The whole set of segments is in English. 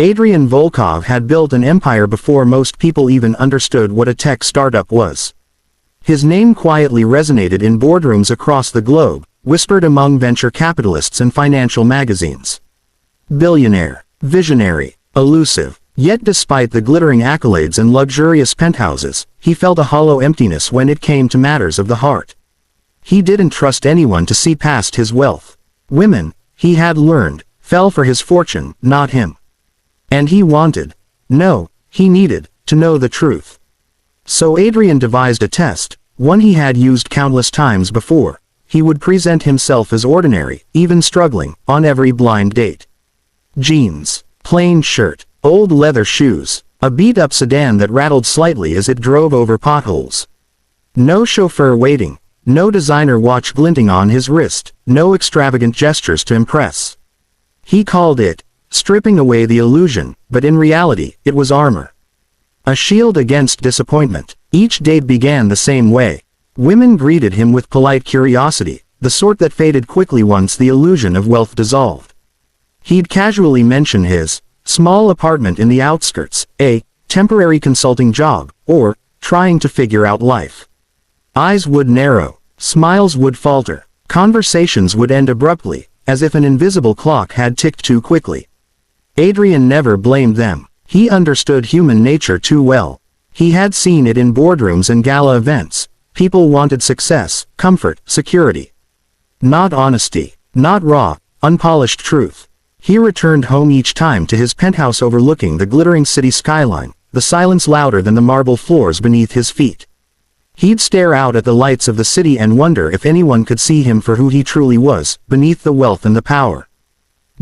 Adrian Volkov had built an empire before most people even understood what a tech startup was. His name quietly resonated in boardrooms across the globe, whispered among venture capitalists and financial magazines. Billionaire, visionary, elusive. Yet despite the glittering accolades and luxurious penthouses, he felt a hollow emptiness when it came to matters of the heart. He didn't trust anyone to see past his wealth. Women, he had learned, fell for his fortune, not him. And he wanted, no, he needed, to know the truth. So Adrian devised a test, one he had used countless times before. He would present himself as ordinary, even struggling, on every blind date. Jeans, plain shirt, old leather shoes, a beat-up sedan that rattled slightly as it drove over potholes. No chauffeur waiting, no designer watch glinting on his wrist, no extravagant gestures to impress. He called it, stripping away the illusion, but in reality, it was armor. A shield against disappointment. Each date began the same way. Women greeted him with polite curiosity, the sort that faded quickly once the illusion of wealth dissolved. He'd casually mention his small apartment in the outskirts, a temporary consulting job, or trying to figure out life. Eyes would narrow, smiles would falter, conversations would end abruptly, as if an invisible clock had ticked too quickly. Adrian never blamed them. He understood human nature too well. He had seen it in boardrooms and gala events. People wanted success, comfort, security. Not honesty, not raw, unpolished truth. He returned home each time to his penthouse overlooking the glittering city skyline, the silence louder than the marble floors beneath his feet. He'd stare out at the lights of the city and wonder if anyone could see him for who he truly was, beneath the wealth and the power.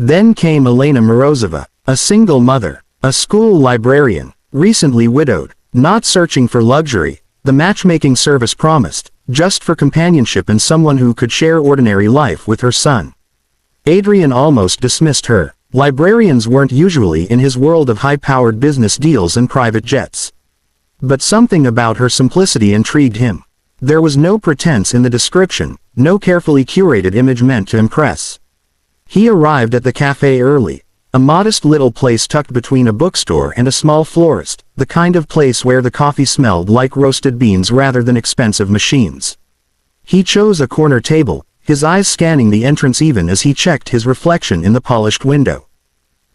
Then came Elena Morozova, a single mother, a school librarian, recently widowed, not searching for luxury, the matchmaking service promised, just for companionship and someone who could share ordinary life with her son. Adrian almost dismissed her. Librarians weren't usually in his world of high-powered business deals and private jets. But something about her simplicity intrigued him. There was no pretense in the description, no carefully curated image meant to impress. He arrived at the cafe early, a modest little place tucked between a bookstore and a small florist, the kind of place where the coffee smelled like roasted beans rather than expensive machines. He chose a corner table, his eyes scanning the entrance even as he checked his reflection in the polished window.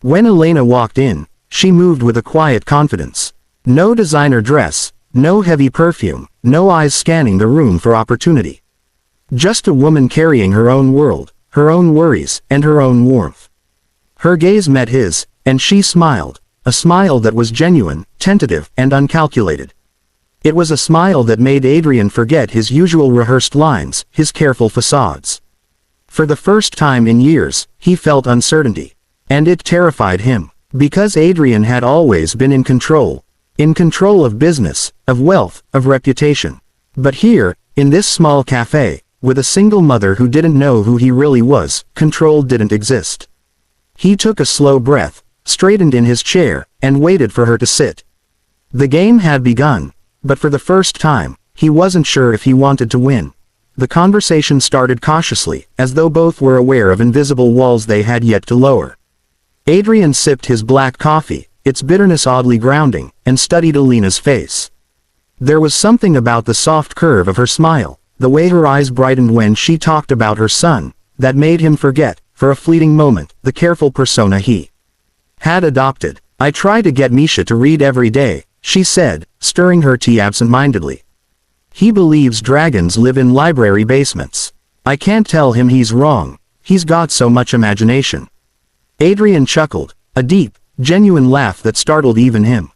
When Elena walked in, she moved with a quiet confidence. No designer dress, no heavy perfume, no eyes scanning the room for opportunity. Just a woman carrying her own world, her own worries, and her own warmth. Her gaze met his, and she smiled, a smile that was genuine, tentative, and uncalculated. It was a smile that made Adrian forget his usual rehearsed lines, his careful facades. For the first time in years, he felt uncertainty. And it terrified him, because Adrian had always been in control of business, of wealth, of reputation. But here, in this small cafe, with a single mother who didn't know who he really was, control didn't exist. He took a slow breath, straightened in his chair, and waited for her to sit. The game had begun, but for the first time, he wasn't sure if he wanted to win. The conversation started cautiously, as though both were aware of invisible walls they had yet to lower. Adrian sipped his black coffee, its bitterness oddly grounding, and studied Elena's face. There was something about the soft curve of her smile, the way her eyes brightened when she talked about her son, that made him forget, for a fleeting moment, the careful persona he had adopted. "I try to get Misha to read every day," she said, stirring her tea absent-mindedly. "He believes dragons live in library basements. I can't tell him he's wrong. He's got so much imagination." Adrian chuckled, a deep, genuine laugh that startled even him.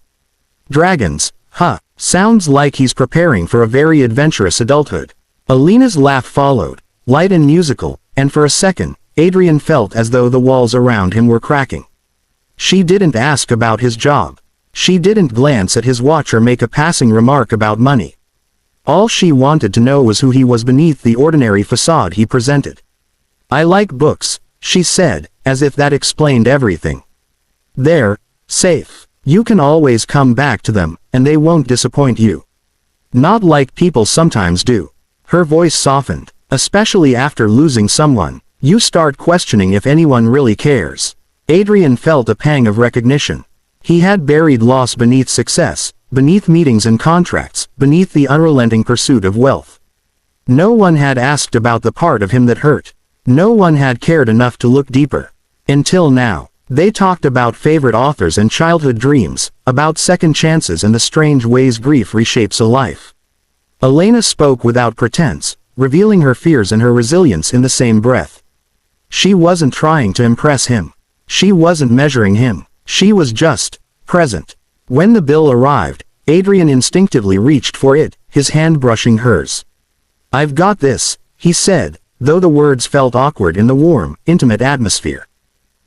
"Dragons, huh, sounds like he's preparing for a very adventurous adulthood." Elena's laugh followed, light and musical, and for a second, Adrian felt as though the walls around him were cracking. She didn't ask about his job. She didn't glance at his watch or make a passing remark about money. All she wanted to know was who he was beneath the ordinary facade he presented. "I like books," she said, as if that explained everything. "They're safe. You can always come back to them, and they won't disappoint you. Not like people sometimes do." Her voice softened. "Especially after losing someone, you start questioning if anyone really cares." Adrian felt a pang of recognition. He had buried loss beneath success, beneath meetings and contracts, beneath the unrelenting pursuit of wealth. No one had asked about the part of him that hurt. No one had cared enough to look deeper. Until now. They talked about favorite authors and childhood dreams, about second chances and the strange ways grief reshapes a life. Elena spoke without pretense, revealing her fears and her resilience in the same breath. She wasn't trying to impress him. She wasn't measuring him. She was just present. When the bill arrived, Adrian instinctively reached for it, his hand brushing hers. "I've got this," he said, though the words felt awkward in the warm, intimate atmosphere.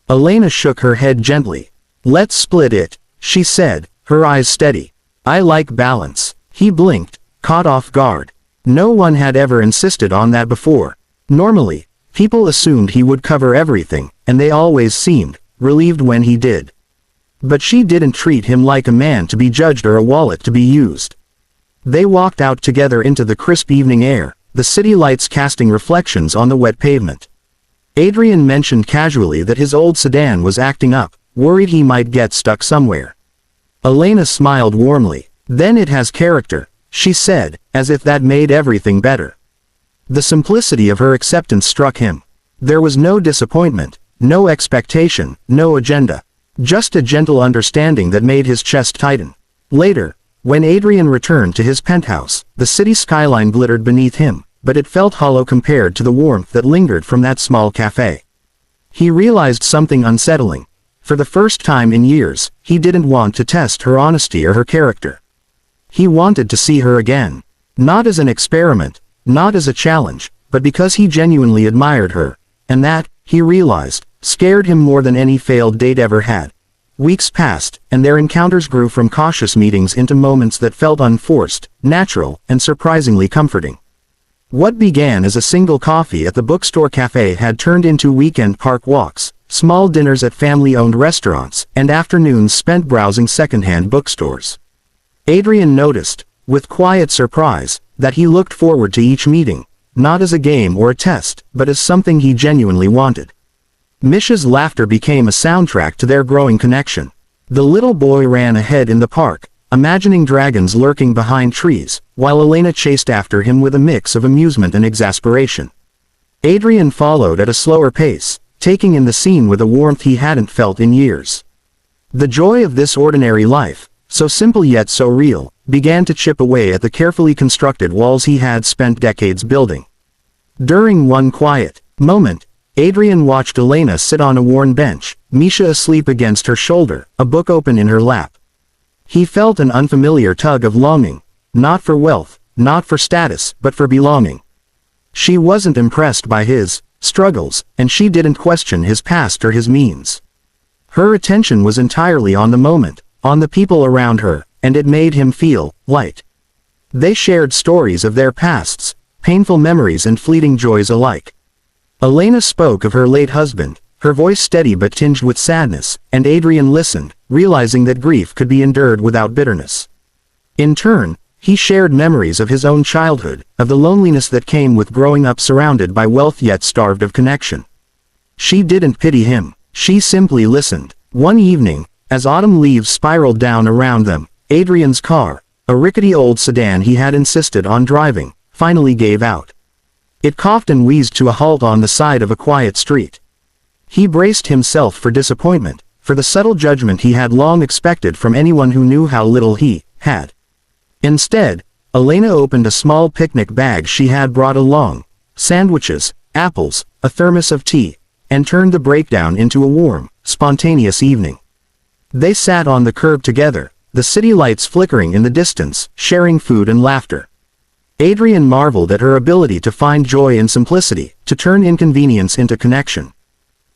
Elena shook her head gently. "Let's split it," she said, her eyes steady. "I like balance." He blinked, caught off guard. No one had ever insisted on that before. Normally, people assumed he would cover everything, and they always seemed relieved when he did. But she didn't treat him like a man to be judged or a wallet to be used. They walked out together into the crisp evening air, the city lights casting reflections on the wet pavement. Adrian mentioned casually that his old sedan was acting up, worried he might get stuck somewhere. Elena smiled warmly. "Then it has character," she said, as if that made everything better. The simplicity of her acceptance struck him. There was no disappointment, no expectation, no agenda. Just a gentle understanding that made his chest tighten. Later, when Adrian returned to his penthouse, the city skyline glittered beneath him, but it felt hollow compared to the warmth that lingered from that small cafe. He realized something unsettling. For the first time in years, he didn't want to test her honesty or her character. He wanted to see her again. Not as an experiment, not as a challenge, but because he genuinely admired her, and that, he realized, scared him more than any failed date ever had. Weeks passed, and their encounters grew from cautious meetings into moments that felt unforced, natural, and surprisingly comforting. What began as a single coffee at the bookstore cafe had turned into weekend park walks, small dinners at family-owned restaurants, and afternoons spent browsing secondhand bookstores. Adrian noticed, with quiet surprise, that he looked forward to each meeting, not as a game or a test, but as something he genuinely wanted. Misha's laughter became a soundtrack to their growing connection. The little boy ran ahead in the park, imagining dragons lurking behind trees, while Elena chased after him with a mix of amusement and exasperation. Adrian followed at a slower pace, taking in the scene with a warmth he hadn't felt in years. The joy of this ordinary life, so simple yet so real, began to chip away at the carefully constructed walls he had spent decades building. During one quiet moment, Adrian watched Elena sit on a worn bench, Misha asleep against her shoulder, a book open in her lap. He felt an unfamiliar tug of longing, not for wealth, not for status, but for belonging. She wasn't impressed by his struggles, and she didn't question his past or his means. Her attention was entirely on the moment, on the people around her, and it made him feel light. They shared stories of their pasts, painful memories and fleeting joys alike. Elena spoke of her late husband, her voice steady but tinged with sadness, and Adrian listened, realizing that grief could be endured without bitterness. In turn, he shared memories of his own childhood, of the loneliness that came with growing up surrounded by wealth yet starved of connection. She didn't pity him, she simply listened. One evening, as autumn leaves spiraled down around them, Adrian's car, a rickety old sedan he had insisted on driving, finally gave out. It coughed and wheezed to a halt on the side of a quiet street. He braced himself for disappointment, for the subtle judgment he had long expected from anyone who knew how little he had. Instead, Elena opened a small picnic bag she had brought along, sandwiches, apples, a thermos of tea, and turned the breakdown into a warm, spontaneous evening. They sat on the curb together, the city lights flickering in the distance, sharing food and laughter. Adrian marveled at her ability to find joy in simplicity, to turn inconvenience into connection.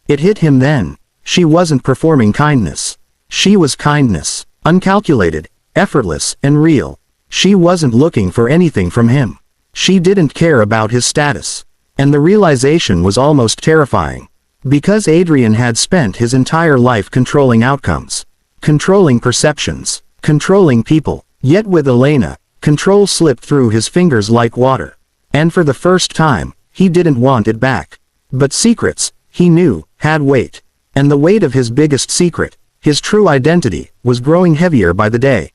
It hit him then. She wasn't performing kindness. She was kindness, uncalculated, effortless, and real. She wasn't looking for anything from him. She didn't care about his status. And the realization was almost terrifying. Because Adrian had spent his entire life controlling outcomes, controlling perceptions, controlling people, yet with Elena, control slipped through his fingers like water. And for the first time, he didn't want it back. But secrets, he knew, had weight. And the weight of his biggest secret, his true identity, was growing heavier by the day.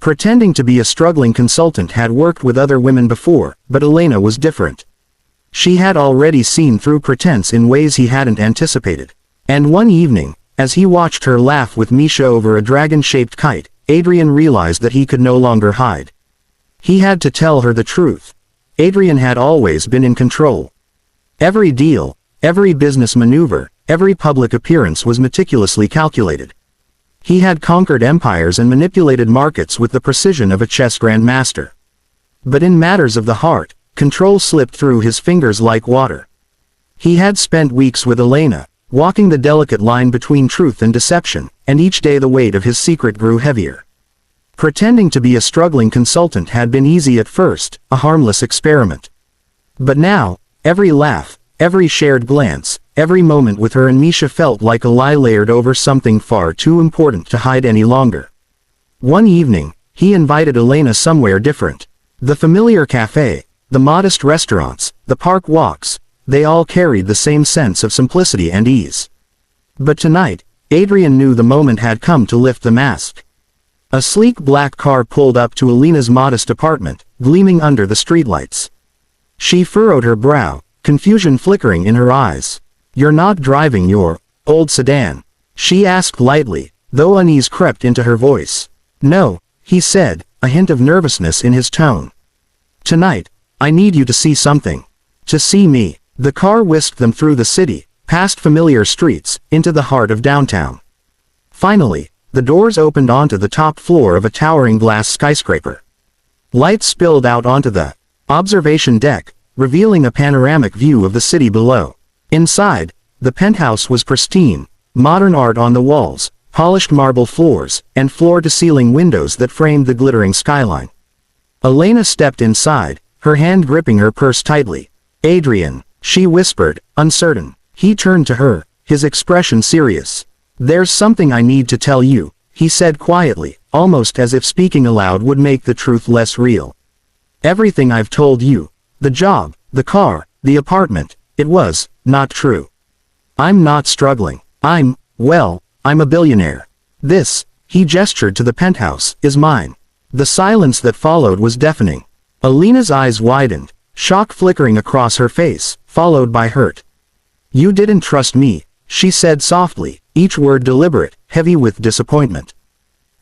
Pretending to be a struggling consultant had worked with other women before, but Elena was different. She had already seen through pretense in ways he hadn't anticipated. And one evening, as he watched her laugh with Misha over a dragon-shaped kite, Adrian realized that he could no longer hide. He had to tell her the truth. Adrian had always been in control. Every deal, every business maneuver, every public appearance was meticulously calculated. He had conquered empires and manipulated markets with the precision of a chess grandmaster. But in matters of the heart, control slipped through his fingers like water. He had spent weeks with Elena, walking the delicate line between truth and deception, and each day the weight of his secret grew heavier. Pretending to be a struggling consultant had been easy at first, a harmless experiment. But now, every laugh, every shared glance, every moment with her and Misha felt like a lie layered over something far too important to hide any longer. One evening, he invited Elena somewhere different. The familiar cafe, the modest restaurants, the park walks, they all carried the same sense of simplicity and ease. But tonight, Adrian knew the moment had come to lift the mask. A sleek black car pulled up to Elena's modest apartment, gleaming under the streetlights. She furrowed her brow, confusion flickering in her eyes. "You're not driving your old sedan?" she asked lightly, though unease crept into her voice. "No," he said, a hint of nervousness in his tone. "Tonight, I need you to see something. To see me." The car whisked them through the city, past familiar streets, into the heart of downtown. Finally, the doors opened onto the top floor of a towering glass skyscraper. Light spilled out onto the observation deck, revealing a panoramic view of the city below. Inside, the penthouse was pristine, modern art on the walls, polished marble floors, and floor-to-ceiling windows that framed the glittering skyline. Elena stepped inside, her hand gripping her purse tightly. "Adrian," she whispered, uncertain. He turned to her, his expression serious. "There's something I need to tell you," he said quietly, almost as if speaking aloud would make the truth less real. "Everything I've told you, the job, the car, the apartment, it was not true. I'm not struggling. I'm a billionaire. This," he gestured to the penthouse, "is mine." The silence that followed was deafening. Elena's eyes widened, shock flickering across her face, followed by hurt. "You didn't trust me," she said softly, each word deliberate, heavy with disappointment.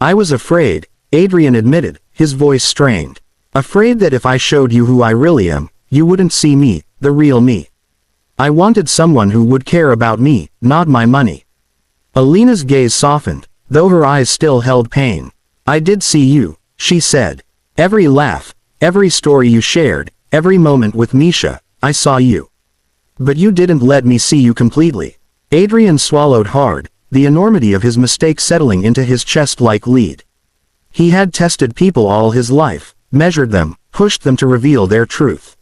"I was afraid," Adrian admitted, his voice strained. "Afraid that if I showed you who I really am, you wouldn't see me, the real me. I wanted someone who would care about me, not my money." Elena's gaze softened, though her eyes still held pain. "I did see you," she said. "Every laugh, every story you shared, every moment with Misha, I saw you. But you didn't let me see you completely." Adrian swallowed hard, the enormity of his mistake settling into his chest like lead. He had tested people all his life, measured them, pushed them to reveal their truth.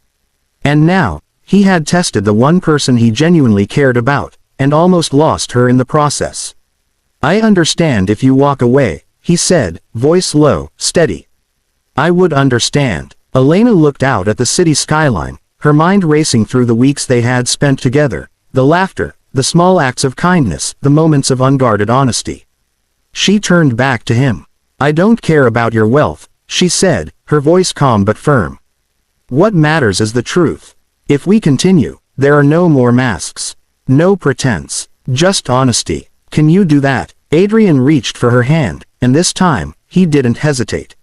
And now, he had tested the one person he genuinely cared about, and almost lost her in the process. "I understand if you walk away," he said, voice low, steady. "I would understand." Elena looked out at the city skyline, her mind racing through the weeks they had spent together, the laughter, the small acts of kindness, the moments of unguarded honesty. She turned back to him. "I don't care about your wealth," she said, her voice calm but firm. "What matters is the truth. If we continue, there are no more masks. No pretense. Just honesty. Can you do that?" Adrian reached for her hand, and this time, he didn't hesitate.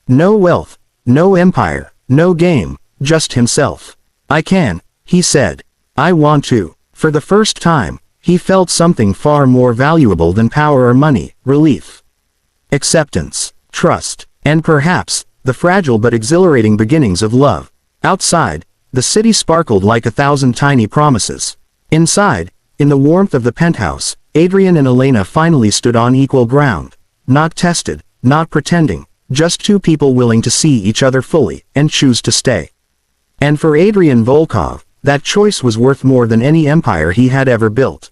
"No wealth, no empire, no game, just himself." "I can," he said. "I want to." For the first time, he felt something far more valuable than power or money: relief, acceptance, trust, and perhaps, the fragile but exhilarating beginnings of love. Outside, the city sparkled like 1,000 tiny promises. Inside, in the warmth of the penthouse, Adrian and Elena finally stood on equal ground. Not tested, not pretending, just two people willing to see each other fully, and choose to stay. And for Adrian Volkov, that choice was worth more than any empire he had ever built.